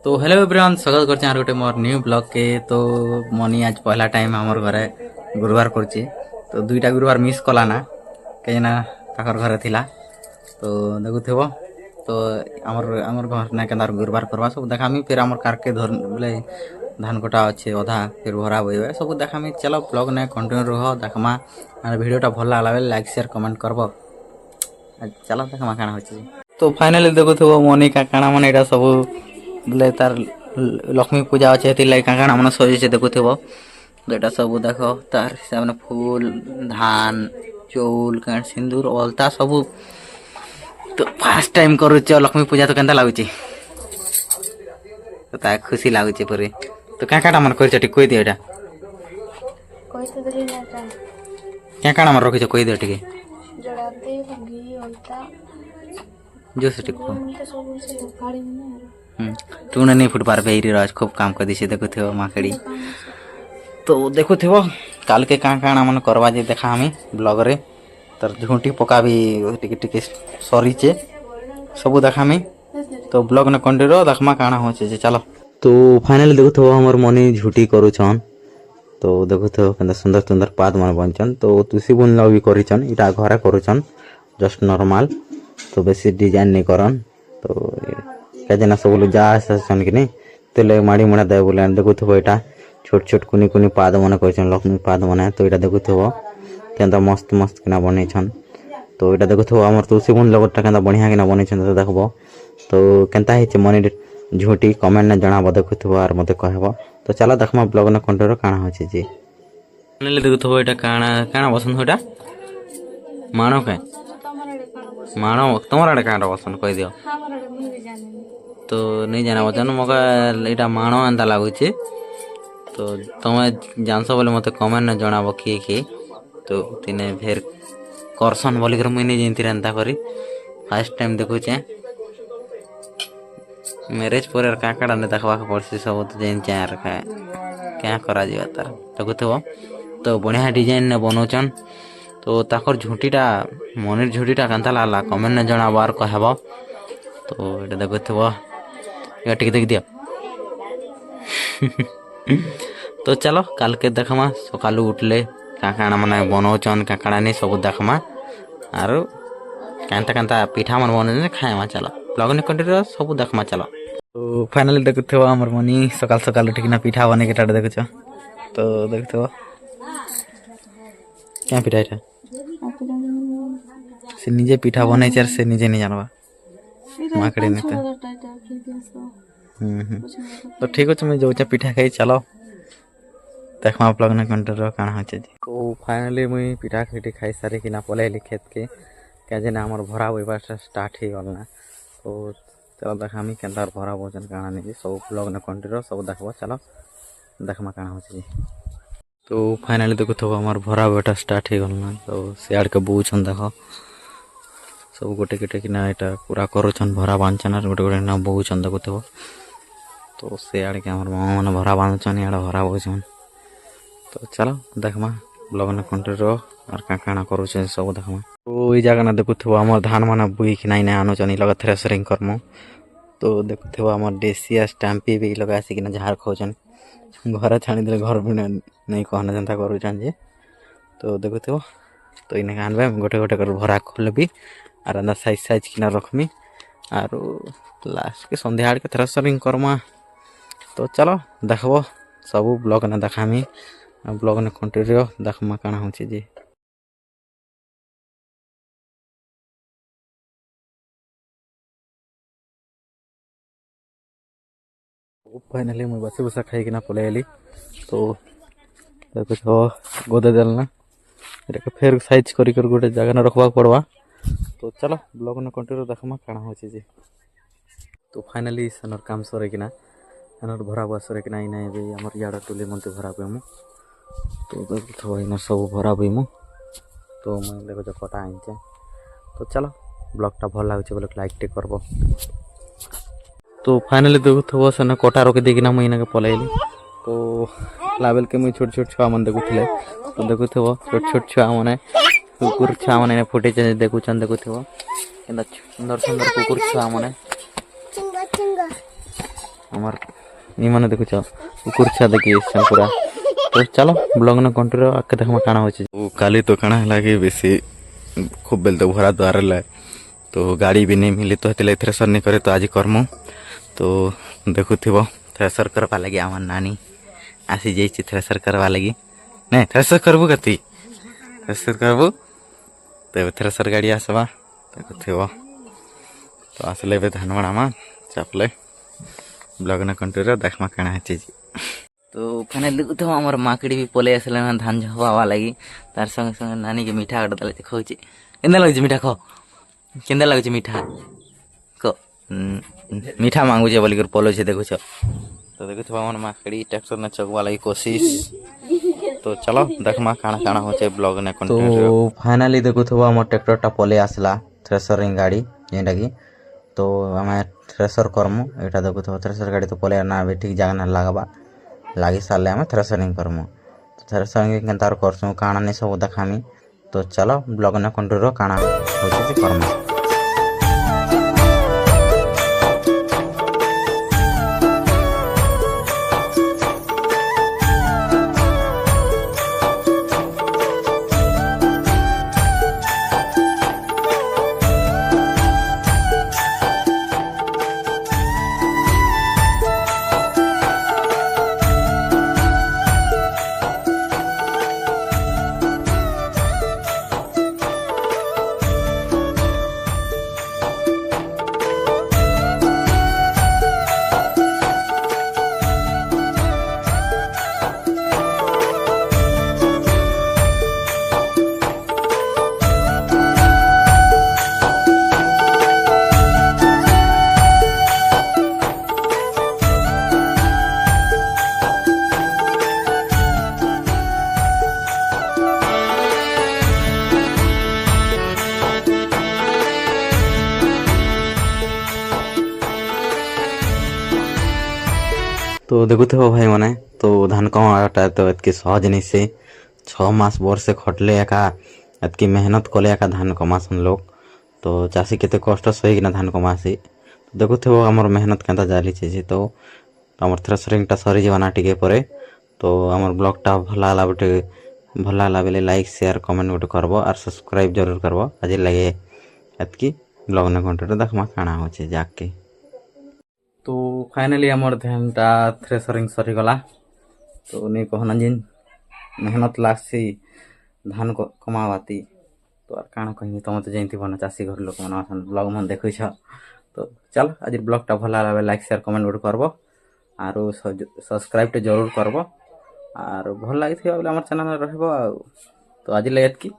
तो hello everyone स्वागत करते हैं गोटे मोर न्यू ब्लॉग के। तो मनी आज पहला टाइम हमर घरे गुरुवार करची। तो दुईटा गुरुवार मिस कला ना कहीं ना ताकर घरे थिला। तो देखुथिबो तो हमर घर ना केंदार गुरुवार करवा सब देखामी। फिर हमर कार के धर बोले धान कटा अच्छे अधा फिर भरा बइबे सब देखामी। चलो ब्लॉग ने कंटिन्यू रह देखमा। और वीडियोटा भल लागला बेले लाइक शेयर कमेंट करबो। चलो देखमा काना होची। तो फाइनली देखुथिबो मनी का काना माने एटा सब बोले तार लक्ष्मी पूजा अच्छे लगे क्या क्या मैंने सजे देखुव। तो यहाँ सब देख तार हिसाब से फूल धान चौल सिंदूर अलता सब। तो फास्ट टाइम करुच लक्ष्मी पूजा तो केंता लगुच तो ता खुशी लगुच पूरी। तो क्या क्या मन कर कही दियो एटा क्या क्या मन रखी कही दियो टे जो से टूने नहीं फुट पार भेरी राज खूब काम कर दी देखुव माकड़ी। तो देखुव काल के काँ काण मन करवा जे देखा हमें ब्लॉग रे तर झुंटी पका भी टिके सरीचे सब देखामी। तो ब्लॉग ने कंटिन्यू देखमा काଣା होचे जे चलो। तो फाइनली देखुव हमर मनी झुटी करूछन। तो देखुव केंदा सुंदर सुंदर पाद मन बनचन। तो तुसी बुन लो भी करिछन इटा घरे करूछन जस्ट नॉर्मल। तो बेसी डिजाइन नहीं करन। तो कजना सब लोग जा आसन कि नहीं तो ले माड़ी मुड़ा दे बोले देखुव एटा छोट छोट कुनी कुनी पाद मन करिछन लक्ष्मी पाद मन। तो एटा देखुव केंदा मस्त मस्त किना बनैछन। तो एटा देखुव हमर तुलसी बुन लगटा केंदा बढ़िया किना बनैछन। तो देखबो तो केंता हिचे मनी झुटी कमेंट ने जणाबो देखुव और मते कहबो। तो चला देखमा ब्लॉग ने कंटिन्यू काଣା होचे जी फाइनली देखुव एटा काଣା काଣା पसंद होटा मानो के मानो तमर आड़े काଣା पसंद कह दियो। तो नहीं जाना बचन मगा एटा मानो एंता लागुचे। तो तुम्हें जानस बोले मत कमेंट ने जणाबो किए किए। तो तिने फेर करसन बोलिकर मुई नहीं जानती एंता करी फर्स्ट टाइम देखुचे। मैरिज पर काकड़ा ने देखवा पड़सी सब तो जान चार क्या करा जीवा तार देखुव। तो बढ़िया डिजाइन ने बनौचन। तो ताकर झुंटीटा मनिर झुंटीटा केंता लागला कमेंट ने जणाबो आर कहबो। तो एटा देखुव या टिके देख दियो। तो चलो काल के देखमा सकालू उठले काकाणा माने बनौचन काकाणा नहीं सब देखमा आरो कांता कांता पिठा मन बने खाएमा। चलो ब्लॉग ने कंटिन्यू सब देखमा चलो। तो फाइनली देखुथिबो हमर मनी सकाल सकाल उठिकिना पिठा बने के टाट देखुछ। तो देखुथिबो क्या पिठा एटा से निजे पिठा बने चर से निजे नहीं जानवा माकड़ी ने तो ठीक अछि मैं जो पिठा खाई चलो देखमा ब्लॉग ने कंटिन्यू काना होचे। तो फाइनली मुई पिठा खिटी खाई सारी किना पलेली खेत के क्या जे हमर भरा बइबा स्टार्ट ही गल ना। तो चलो देखामी केंता भरा भोजन काना नहीं सब ब्लॉग ने कंटिन्यू सब देखबो चलो देखमा काना होचे जी। तो फाइनली देखुथबो हमर भरा बेटा स्टार्ट ही गल ना। तो सियाड़ के बुछन देखो सब गोटे गोटे किना एटा पूरा करूछन भरा बांधछन और गोटे गोटे ना बुछन देखुथबो। तो सियाड़ के हमर मामा माने भरा बांधछन याड भरा बुछन। तो चलो देखमा ब्लॉग ने कंटिन्यू और का काना करूछे सब देखमा। तो ई जगह ना देखुथबो हमर धान माने बुई कि नाही आनुछन लगा थ्रेसरिंग करमु। तो देखुथबो हमर देसी स्टैम्पी भी लगा सिकिना झार खाउछन घर छाणी दे घर भी नहीं कहना जनता करूछन जे। तो देखुथबो तो इने आनबे गोटे गोटे कर भरा खोलबी और अंदर साइज साइज किना रखमी और लास्ट के संध्या के थ्रेसरिंग करमा। तो चलो देखबो सब ब्लॉग ने देखामी ब्लॉग ने कंटिन्यू देखमा काना होची जी। फाइनली मुई बसे बसा खाई किना पलेली। तो देखो गोदे देलना एटा फेर साइज करी कर गोटे जगह न रखबा पड़वा। तो चलो ब्लॉग ने कंटिन्यू देखमा काना होची जी। तो फाइनली सनर काम सरे किना सनर भरा बसरे किना इना बे हमर याडा टोली मनते भरा पेमु। तो देखो इना सब भरा पेमु। तो मैं देखो जो कटा आइचे। तो चलो ब्लॉगटा भल लागुचे बोले लाइक टे करबो। तो फाइनली देखुथबो सने कटा रोके देकिना मुई इना के पलेली। तो लावेल के मुई छोट छोट छुआ मन देखुथले। तो देखुथबो छोट छोट छुआ माने कुकुर छुआ माने फुटेज देखुछन देखुथबो केंदा सुंदर सुंदर कुकुर छुआ माने আমার ইমানে দেখুছ কুকুর ଛୁଆ ଦେଖି ଆସିଛନ୍ ପୁରା। ତ ଚାଲ ବ୍ଲଗ୍ ନ କଣ୍ଟିନ୍ୟୁ ଆଗ୍କେ ଦେଖ୍ମା କାଣା ହଉଛେ। କାଲି ତ କାଣା ହେଲା କି ବେଶୀ ଖୁବ୍ ବେଲେ ତ ଭରା ଦ୍ୱାର ହେଲା ତ ଗାଡ଼ି ବି ନେଇ ମିଲି ତ ହେଥିଲାଗି ଥ୍ରେସର୍ ନେଇ କରେ ତ ଆଜି କର୍ମୁ। ତ ଦେଖୁଥିବ ଥ୍ରେସର୍ କରବା ଲାଗି আমার ନାନୀ ଆସିଯାଇଛି ଥ୍ରେସର୍ କରବା ଲାଗି। ନାଇଁ ଥ୍ରେସର୍ କରବୁ କେତି ଥ୍ରେସର୍ କରବୁ ତ ଏବେ ଥ୍ରେସର୍ ଗାଡ଼ି ଆସ୍ବା ଦେଖୁଥିବ। ତ ଆସିଲେ ଏବେ ଧାନ ବାଡ଼ାମା ଚାପ୍ଲେ ବ୍ଲଗ୍ ନ କଣ୍ଟିନ୍ୟୁ ଦେଖ୍ମା କାଣା ହେଇଛି। ତ ଫାଇନାଲି ଦେଖୁଥିବ ଆମର ମାକିଡ଼ି ବି ପଲେଇ ଆସିଲା ନା ଧାନ ଝବାବା ଲାଗି। ତାର ସଙ୍ଗେ ସଙ୍ଗେ ନାନୀକେ ମିଠା ଗୋଟେ ଦେଲେ ଖୋଉଛି। କେନ୍ତା ଲାଗୁଛି ମିଠା ଖ କେନ୍ତା ଲାଗୁଛି ମିଠା କ ମିଠା ମାଗୁଛେ ବୋଲିକରି ପଲଉଛେ ଦେଖୁଛ। ତ ଦେଖୁଥିବ ଆମର ମାକିଡ଼ି ଟ୍ରାକ୍ଟର ନେ ଚକବା ଲାଗି କୋସିସ୍। ତ ଚଲ ଦେଖ୍ମା କାଣା କାଣା ହଉଛେ ବ୍ଲଗ୍ ନେ କଣ୍ଟିନ୍ୟୁ। ତ ଫାଇନାଲି ଦେଖୁଥିବ ଆମର ଟ୍ରାକ୍ଟରଟା ପଲେଇ ଆସିଲା ଥ୍ରେସରିଂ ଗାଡ଼ି ଯେନ୍ଟାକି। ତ ଆମେ ଥ୍ରେସର୍ କର୍ମୁ ଏଇଟା ଦେଖୁଥିବ ଥ୍ରେସର୍ ଗାଡ଼ି ତ ପଲେଇ ନା ଏବେ ଠିକ୍ ଜାଗା ନା ଲାଗ୍ବା ଲାଗି ସାରିଲେ ଆମେ ଥ୍ରେସରିଂ କର୍ମୁ। ଥ୍ରେସରିଂ କେନ୍ତା କରସୁଁ କାଣା ନି ସବୁ ଦେખાମି। ତ ଚାଲ ବ୍ଲଗ୍ ନେ କଣ୍ଟିନ୍ୟୁ କାଣା ହଉଛେ ଯେ କର୍ମା। तो देखुथिବ ଭାଇମାନେ ତ ଧାନ କମାଟା ତ ଏତ୍କି ସହଜ ନାଇଁ ସେ 6 ମାସ ବର୍ଷେ ଖଟଲେ ଏକା ଏତ୍କି ମେହନତ କଲେ ଏକା ଧାନ କମାସନ୍ ଲୋକ। ତ ଚାଷୀ କେତେ କଷ୍ଟ ସହିକିନା ଧାନ କମାସି। ଦେଖୁଥିବ ଆମର ମେହନତ କେନ୍ତା ଚାଲିଛି ଯେ। ତ ଆମର ଥ୍ରେସରିଂଟା ସରିଯିବ ନା ଟିକେ ପରେ। ତ ଆମର ବ୍ଲଗ୍ଟା ଭଲ ହେଲା ବେଲେ ଲାଇକ୍ ସେୟାର କମେଣ୍ଟ ଗୋଟେ କରବ ଆର୍ ସବସ୍କ୍ରାଇବ୍ ଜରୁର କରବ। ଆଜି ଲାଗେ ଏତ୍କି ବ୍ଲଗ୍ ନେ କଣ୍ଟିନ୍ୟୁ ଦେଖ୍ମା କାଣା ହଉଛେ ଯାକେ। तो फाइनाली आमर ध्यानटा थ्रेसरिंग सरीगला। तो नहीं कहना जिन मेहनत लागसी धान कमावाती। तो आर काଣା कहमी तुम तो जानती ना चाषी घर लोक मन ब्लग मन देखु। तो चल आज ब्लगटा भल लगे लाइक शेयर कमेंट गोटे करब आर सब्सक्राइब जरूर करब आर भल लगी बोले आम चैनल रही। तो आज लगे एतकी